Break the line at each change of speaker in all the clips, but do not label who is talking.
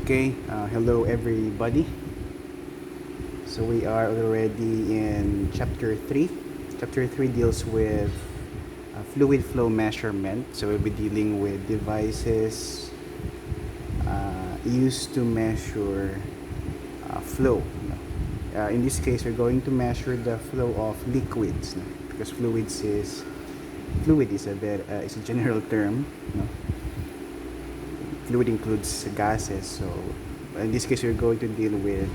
Okay, hello everybody. So we are already in chapter 3. Chapter 3 deals with fluid flow measurement. So we'll be dealing with devices used to measure flow. In this case, we're going to measure the flow of liquids, because fluid is a general term. Fluid includes gases, so in this case we're going to deal with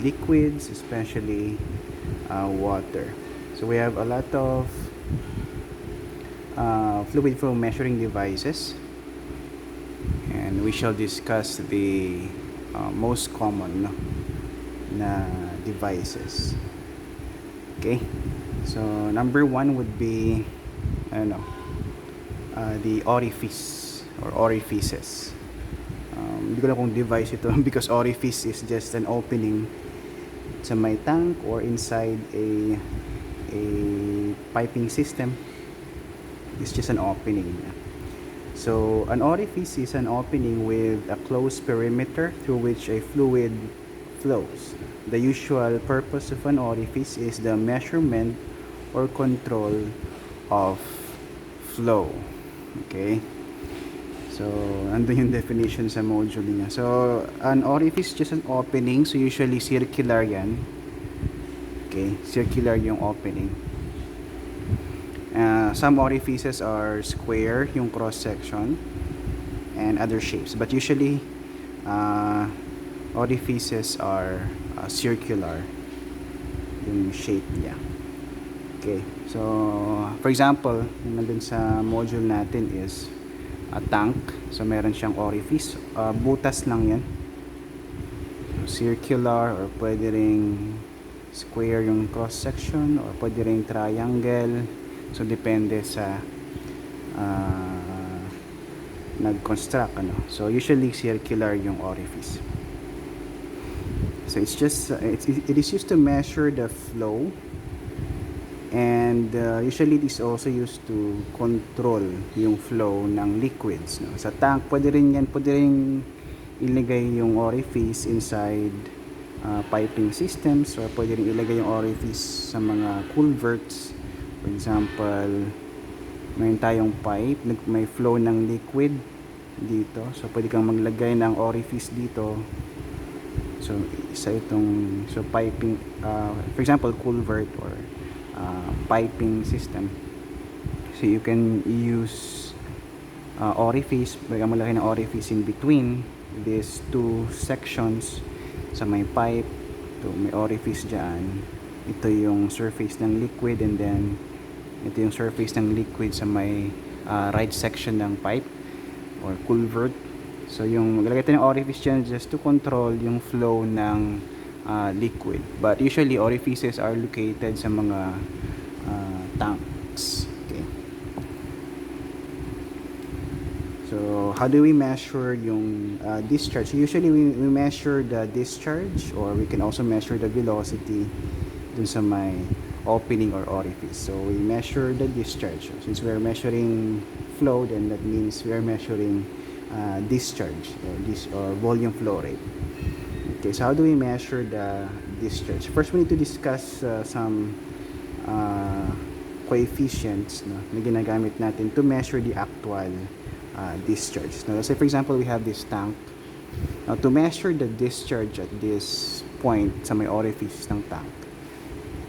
liquids, especially water. So we have a lot of fluid flow measuring devices, and we shall discuss the most common na devices. Okay, so number one would be the orifice or orifices. Hindi ko na kung device ito because orifice is just an opening sa may tank or inside a piping system. It's just an opening. So an orifice is an opening with a closed perimeter through which a fluid flows. The usual purpose of an orifice is the measurement or control of flow. Okay? So, andun yung definition sa module niya. So, an orifice is just an opening. So, usually circular yan. Okay, circular yung opening. Some orifices are square, yung cross-section, and other shapes. But usually, orifices are circular, yung shape niya. Okay, so, for example, yung nandun sa module natin is a tank. So meron siyang orifice, butas lang yan, circular, or pwede ring square yung cross section, or pwede ring triangle. So depende sa nag-construct So usually circular yung orifice. So it's just it is used to measure the flow, and usually it is also used to control yung flow ng liquids. Sa tank, pwede rin ilagay yung orifice inside piping systems, or pwede rin ilagay yung orifice sa mga culverts. For example, mayroon tayong pipe, may flow ng liquid dito, so pwede kang maglagay ng orifice dito. So isa itong piping, for example culvert or piping system. So you can use orifice, bigyan mo laki ng orifice in between these two sections. Sa may pipe, ito may orifice dyan, ito yung surface ng liquid, and then ito yung surface ng liquid sa may right section ng pipe or culvert. So yung maglagay tayo ng orifice dyan just to control yung flow ng liquid. But usually orifices are located sa mga tanks. Okay. So how do we measure yung discharge? Usually we measure the discharge, or we can also measure the velocity dun sa may opening or orifice. So we measure the discharge. Since we are measuring flow, then that means we are measuring discharge or volume flow rate. Okay, so how do we measure the discharge? First, we need to discuss some coefficients na ginagamit natin to measure the actual discharge. Now, let's say for example, we have this tank. Now, to measure the discharge at this point sa may orifice ng tank,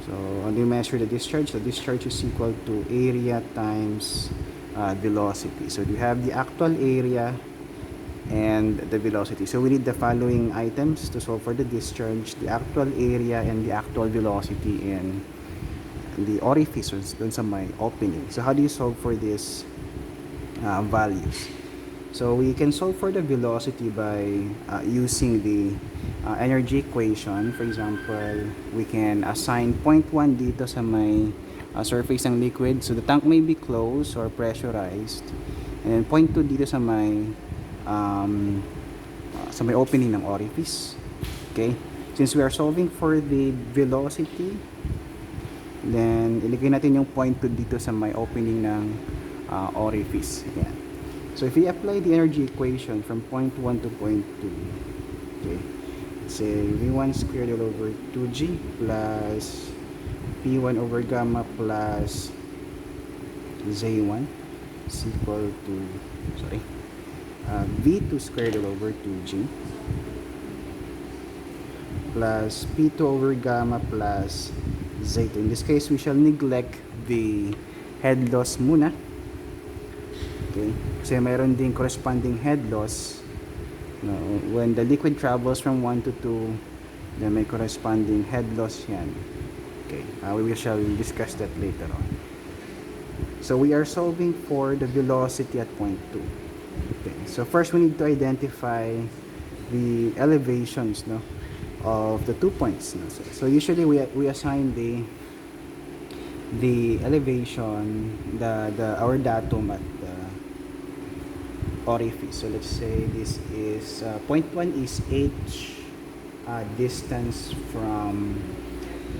so how do you measure the discharge? The discharge is equal to area times velocity. So you have the actual area and the velocity. So we need the following items to solve for the discharge: the actual area and the actual velocity in the orifices dun sa may opening. So how do you solve for these values? So we can solve for the velocity by using the energy equation. For example, we can assign 0.1 dito sa may surface ng liquid. So the tank may be closed or pressurized, and then 0.2 dito sa may opening ng orifice. Okay, since we are solving for the velocity, then ilagay natin yung 0.2 dito sa may opening ng orifice. Ayan. So if we apply the energy equation from point 1 to point 2, okay, say V1 squared all over 2G plus P1 over gamma plus Z1 is equal to, V2 squared all over 2G plus P2 over gamma plus Z2. In this case, we shall neglect the head loss muna. Okay? Kasi mayroon din corresponding head loss. No, when the liquid travels from 1 to 2, then may corresponding head loss yan. Okay, we shall discuss that later on. So we are solving for the velocity at point 2. Okay, so first we need to identify the elevations, no, of the 2 points. No? So usually we assign the elevation, our datum at the orifice. So let's say this is point 1 is h distance from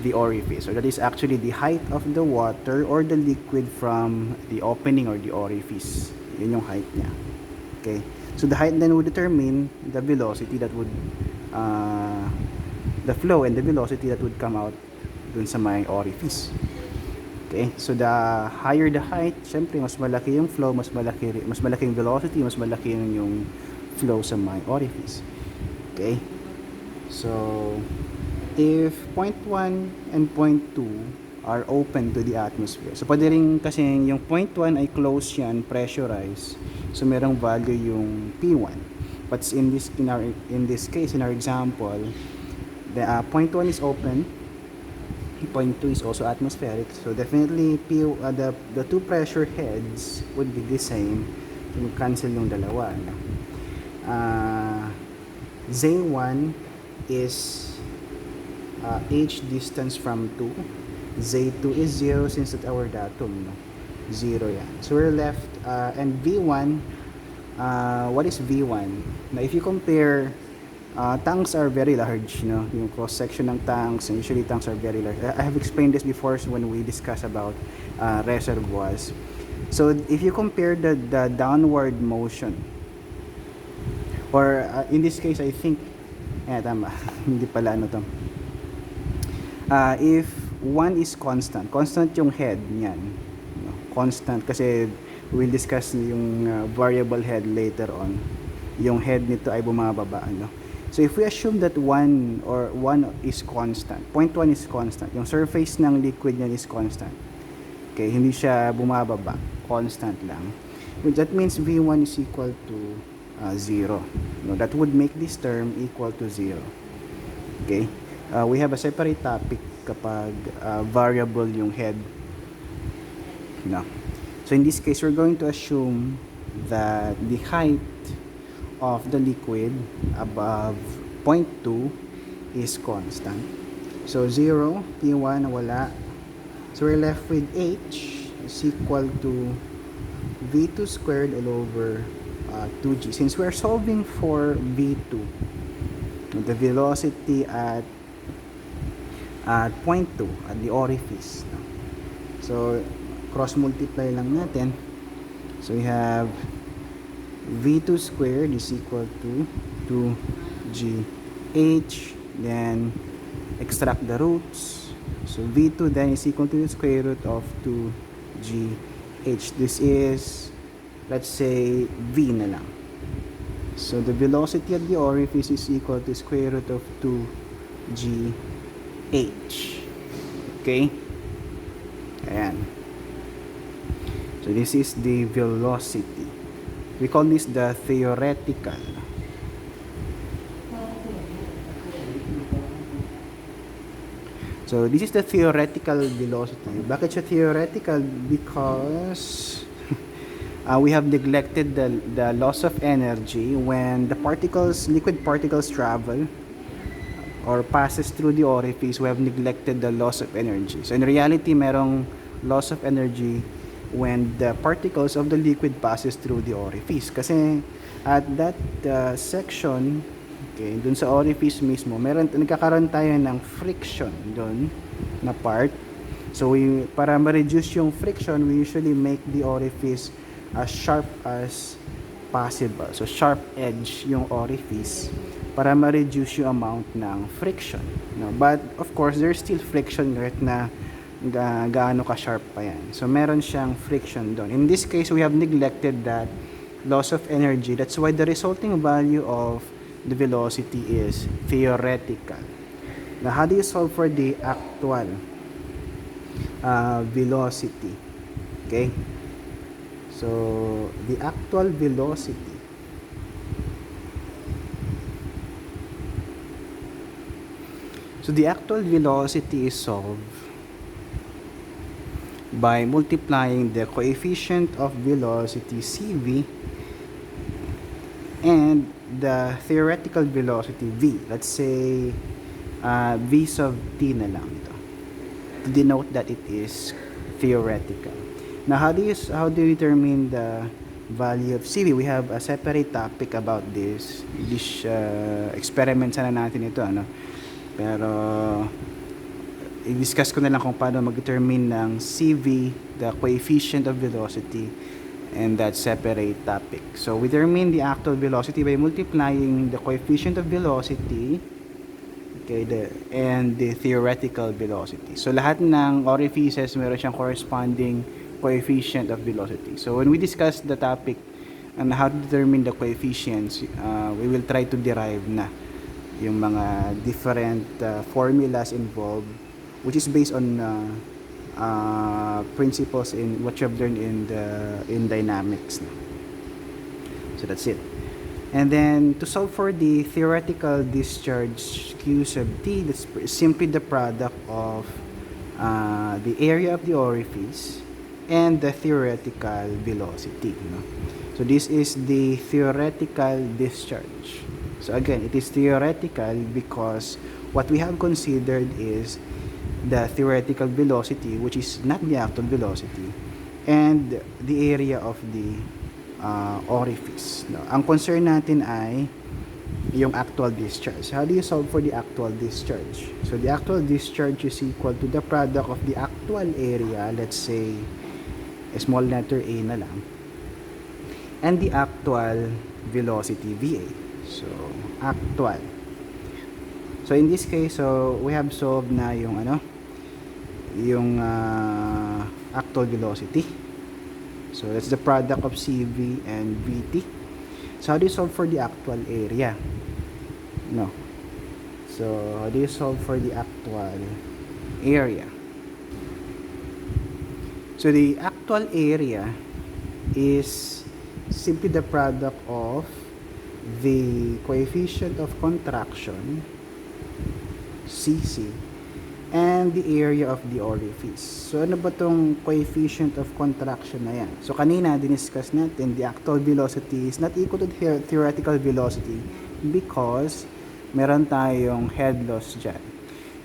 the orifice. So that is actually the height of the water or the liquid from the opening or the orifice. Yun yung height niya. Okay. So the height then would determine the velocity that would the flow and the velocity that would come out dun sa may orifice. Okay? So the higher the height, syempre mas malaki yung flow, mas malaki yung velocity, mas malaki yung flow sa may orifice. Okay? So if point 1 and point 2 are open to the atmosphere. So pwede rin kasi yung point 1 ay closed yan, pressurized. So merong value yung P1. But in this case, in our example, the point 1 is open, point 2 is also atmospheric. So definitely the two pressure heads would be the same. So cancel yung dalawa. No? Z1 is h distance from 2. Z2 is 0 since it's our datum. No? 0 yan. So we're left, and V1, what is V1? Now if you compare, tanks are very large, no? Yung cross section ng tanks, and usually tanks are very large. I have explained this before when we discuss about reservoirs. So if you compare the downward motion, or in this case I think, tama, hindi pala ano to. If 1 is constant yung head niyan, no? Constant kasi we'll discuss yung variable head later on. Yung head nito ay bumababa, no? So if we assume that 1 is constant, point 1 is constant, yung surface ng liquid niyan is constant. Okay, hindi siya bumababa, constant lang. That means V1 is equal to 0. No, that would make this term equal to 0. Okay? We have a separate topic kapag variable yung head. No. So in this case, we're going to assume that the height of the liquid above 0.2 is constant. So 0, P1 wala. So we're left with h is equal to V2 squared all over 2G. Since we're solving for V2, the velocity at 0.2 at the orifice. So cross multiply lang natin. So we have V2 squared is equal to 2GH, then extract the roots. So V2 then is equal to the square root of 2GH. This is, let's say, V na lang. So the velocity at the orifice is equal to square root of 2GH. Okay? Ayan. So this is the velocity. We call this the theoretical. So this is the theoretical velocity. Bakit siya theoretical? Because we have neglected the loss of energy when the liquid particles travel or passes through the orifice. We have neglected the loss of energy. So in reality, merong loss of energy when the particles of the liquid passes through the orifice. Kasi at that section, okay, dun sa orifice mismo, nagkakaroon tayo ng friction dun na part. So para ma-reduce yung friction, we usually make the orifice as sharp as possible. So sharp edge yung orifice para ma-reduce yung amount ng friction, no? But of course there's still friction kahit na gaano ka sharp pa yan. So meron siyang friction doon. In this case, we have neglected that loss of energy. That's why the resulting value of the velocity is theoretical. Now how do you solve for the actual velocity? Okay, so the actual velocity is solved by multiplying the coefficient of velocity CV and the theoretical velocity V. Let's say V sub t na lang ito to denote that it is theoretical. Now how do you determine the value of CV? We have a separate topic about this experiment sana natin ito, ano? Pero i-discuss ko na lang kung paano mag-determine ng CV, the coefficient of velocity, and that separate topic. So we determine the actual velocity by multiplying the coefficient of velocity, okay, and the theoretical velocity. So lahat ng orifices meron siyang corresponding coefficient of velocity. So when we discuss the topic on how to determine the coefficients, we will try to derive na yung mga different formulas involved, which is based on principles in what you have learned in dynamics. So that's it. And then to solve for the theoretical discharge Q sub t, that's simply the product of the area of the orifice and the theoretical velocity. So this is the theoretical discharge. So again, it is theoretical because what we have considered is the theoretical velocity, which is not the actual velocity, and the area of the orifice. No? Ang concern natin ay yung actual discharge. How do you solve for the actual discharge? So the actual discharge is equal to the product of the actual area, let's say a small letter a na lang, and the actual velocity VA. So actual. So in this case, so we have solved na yung actual velocity. So that's the product of CV and VT. So how do you solve for the actual area? No. So how do you solve for the actual area? So the actual area is simply the product of the coefficient of contraction CC and the area of the orifice. So ano ba tong coefficient of contraction na yan? So kanina diniscuss natin the actual velocity is not equal to the theoretical velocity because meron tayong head loss dyan.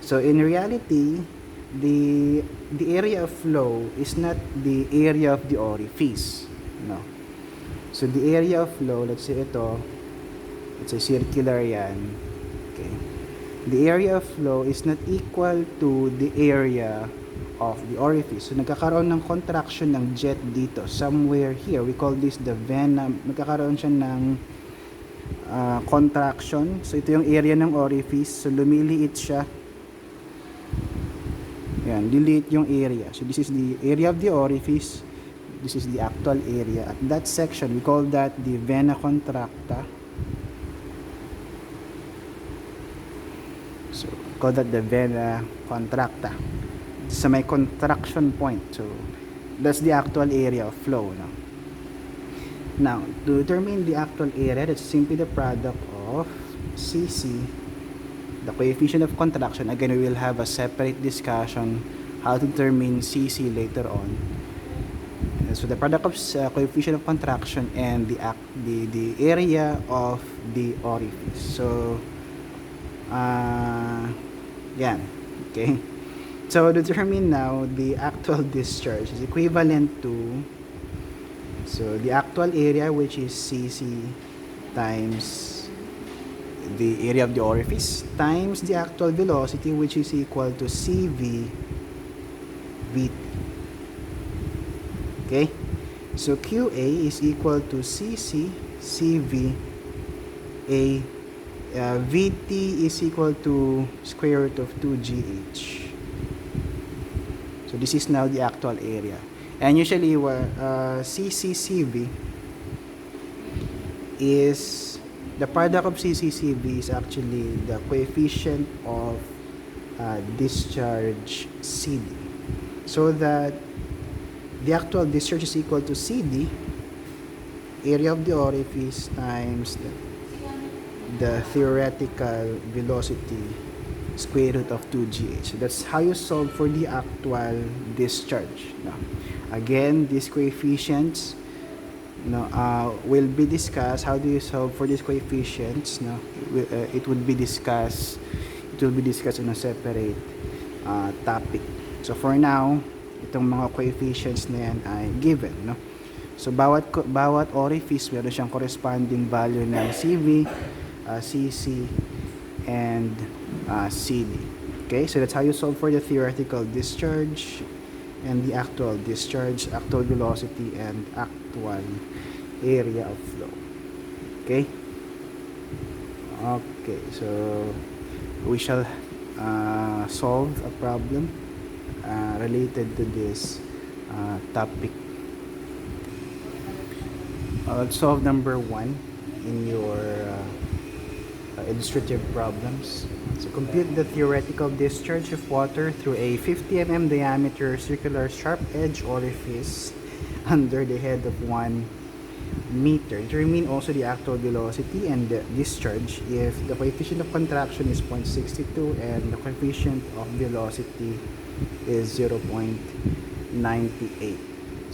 So in reality, the area of flow is not the area of the orifice, no. So the area of flow, let's say ito, it's a circular yan, okay. The area of flow is not equal to the area of the orifice. So nagkakaroon ng contraction ng jet dito, somewhere here. We call this the vena. Magkakaroon siya ng contraction. So ito yung area ng orifice. So lumiliit siya. Yan, liliit yung area. So this is the area of the orifice. This is the actual area. At that section, we call that the vena contracta. So, call that the vena contracta. So, may contraction point. So, that's the actual area of flow. No? Now, to determine the actual area, that's simply the product of CC, the coefficient of contraction. Again, we will have a separate discussion how to determine CC later on. So, the product of coefficient of contraction and the area of the orifice. So, yan, okay. So determine now the actual discharge is equivalent to, so the actual area, which is CC times the area of the orifice times the actual velocity, which is equal to CV VT. Okay, so QA is equal to CC CV A VT is equal to square root of 2GH. So this is now the actual area. And usually CCCV is the product of CCCV is actually the coefficient of discharge CD. So that the actual discharge is equal to CD, area of the orifice, times the theoretical velocity, square root of 2GH. So that's how you solve for the actual discharge. Now, again, these coefficients will be discussed. How do you solve for these coefficients? It will be discussed in a separate topic. So for now, itong mga coefficients na yan ay given, no? So bawat orifice meron siyang corresponding value ng CV, CC, and CD. Okay, so that's how you solve for the theoretical discharge and the actual discharge, actual velocity, and actual area of flow. Okay, so we shall solve a problem related to this topic. Let's solve number 1 in your illustrative problems. So compute the theoretical discharge of water through a 50 mm diameter circular sharp edge orifice under the head of 1 meter. Determine also the actual velocity and the discharge if the coefficient of contraction is 0.62 and the coefficient of velocity is 0.98.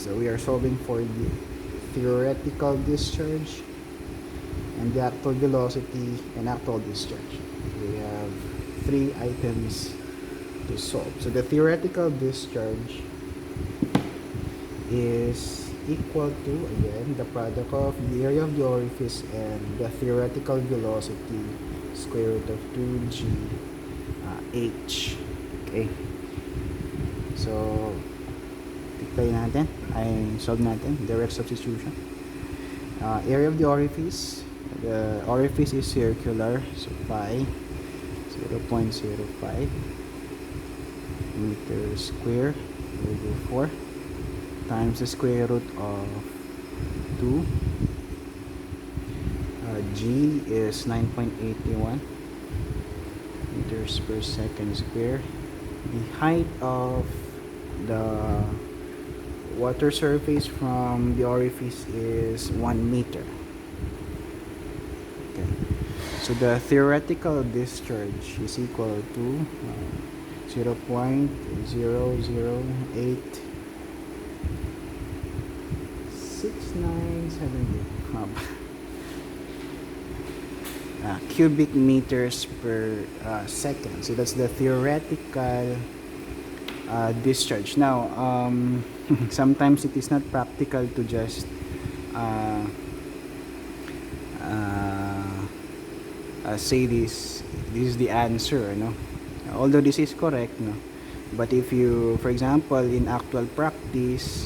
So we are solving for the theoretical discharge and the actual velocity and actual discharge. We have 3 items to solve. So the theoretical discharge is equal to, again, the product of the area of the orifice and the theoretical velocity, square root of 2g h. Okay, so solve natin direct substitution. Area of the orifice is circular, so pi 0.05 meter square over 4 times the square root of 2. G is 9.81 meters per second square. The height of the water surface from the orifice is 1 meter. Okay, so the theoretical discharge is equal to 0.008697 cubic meters per second. So that's the theoretical discharge. Now, sometimes it is not practical to just say this is the answer, no? Although this is correct, no? But if you, for example, in actual practice,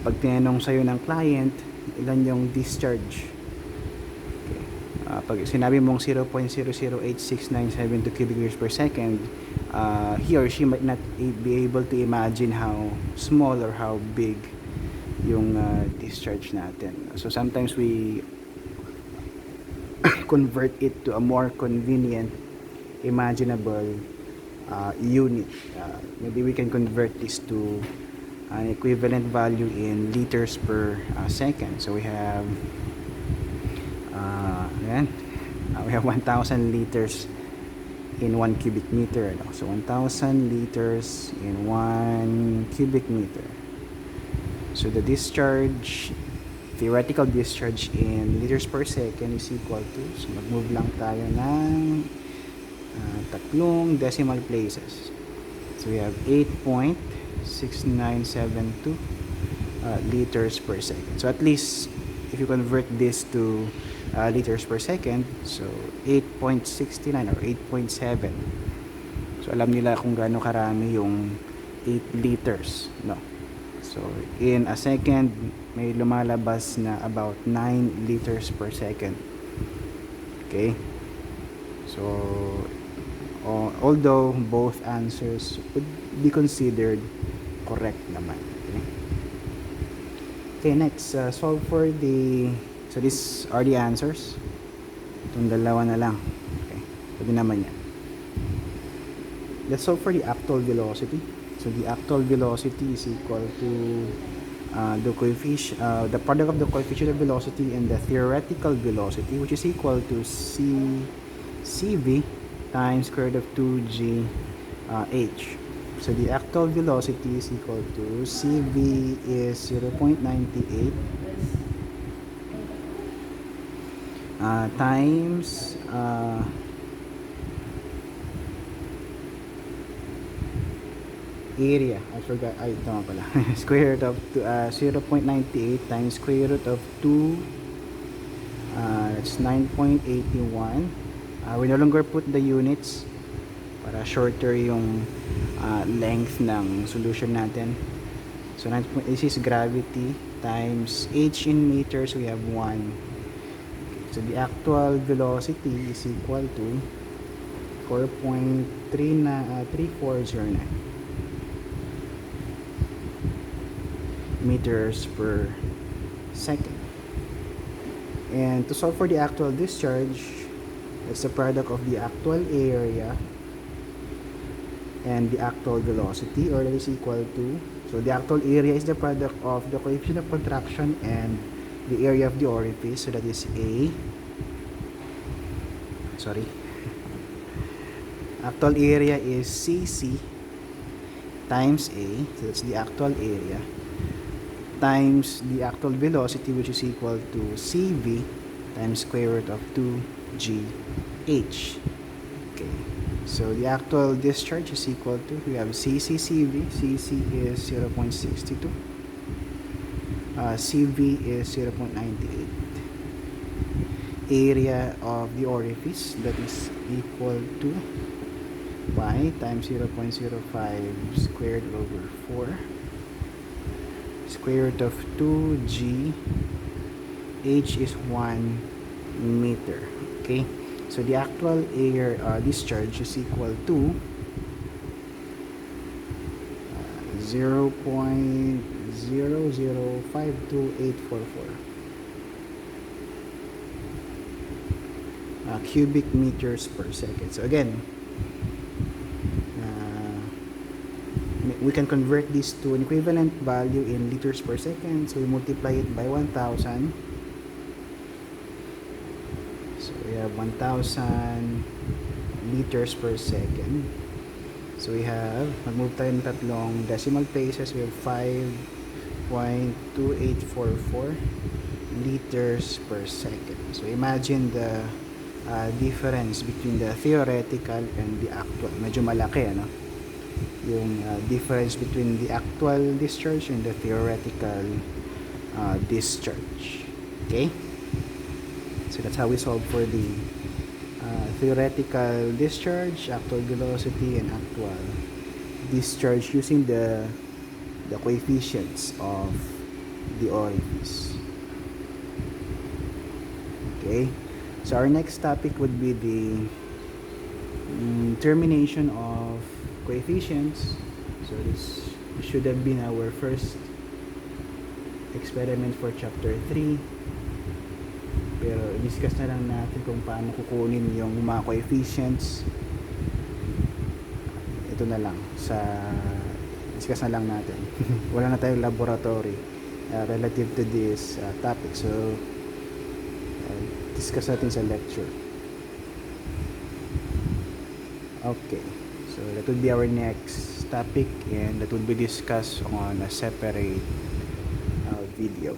pag tinanong sa'yo ng client, ilan yung discharge? Okay. Pag sinabi mong 0.008697 cubic meters per second, he or she might not be able to imagine how small or how big yung discharge natin. So sometimes we convert it to a more convenient, imaginable unit. Maybe we can convert this to an equivalent value in liters per second. So we have we have 1,000 liters in 1 cubic meter. So 1,000 liters in 1 cubic meter. So the discharge, theoretical discharge in liters per second is equal to, so mag-move lang tayo ng tatlong decimal places. So we have 8.6972 liters per second. So at least if you convert this to liters per second, so 8.69 or 8.7. So alam nila kung gaano karami yung 8 liters, no? So, in a second, may lumalabas na about 9 liters per second. Okay? So, although both answers would be considered correct naman. Okay, okay next, solve for the, so these are the answers. Itong dalawa na lang. Okay, pwede naman yan. Let's solve for the actual velocity. So the actual velocity is equal to the product of the coefficient of velocity and the theoretical velocity, which is equal to CV times square root of 2g h. So the actual velocity is equal to CV is 0.98 times area. I forgot. Ay, tama pala. Square root of 0.98 times square root of 2. That's 9.81. We no longer put the units para shorter yung length ng solution natin. So this is gravity times h in meters. We have 1. Okay, so the actual velocity is equal to 4.3409 meters per second. And to solve for the actual discharge, it's the product of the actual area and the actual velocity, or that is equal to, so the actual area is the product of the coefficient of contraction and the area of the orifice, so that is actual area is CC times A, so that's the actual area, times the actual velocity, which is equal to CV times square root of 2GH. Okay, so the actual discharge is equal to, we have CC CC is 0.62, CV is 0.98, area of the orifice, that is equal to y times 0.05 squared over 4 square root of 2g, h is 1 meter. Okay, so the actual air discharge is equal to 0.0052844 cubic meters per second. So again, we can convert this to an equivalent value in liters per second. So we multiply it by 1000. So we have 1000 liters per second. So we have, mag-move tayo ng tatlong decimal places. We have 5.2844 liters per second. So imagine the difference between the theoretical and the actual. Medyo malaki, ano? Yung difference between the actual discharge and the theoretical discharge. Okay, so that's how we solve for the theoretical discharge, actual velocity, and actual discharge using the coefficients of the orifice. Okay, so our next topic would be the termination of coefficients. So this should have been our first experiment for chapter 3, pero discuss na lang natin kung paano kukunin yung mga coefficients. Ito na lang, discuss na lang natin. Wala na tayong laboratory relative to this topic, so discuss natin sa lecture. Okay, so that would be our next topic, and that would be discussed on a separate video.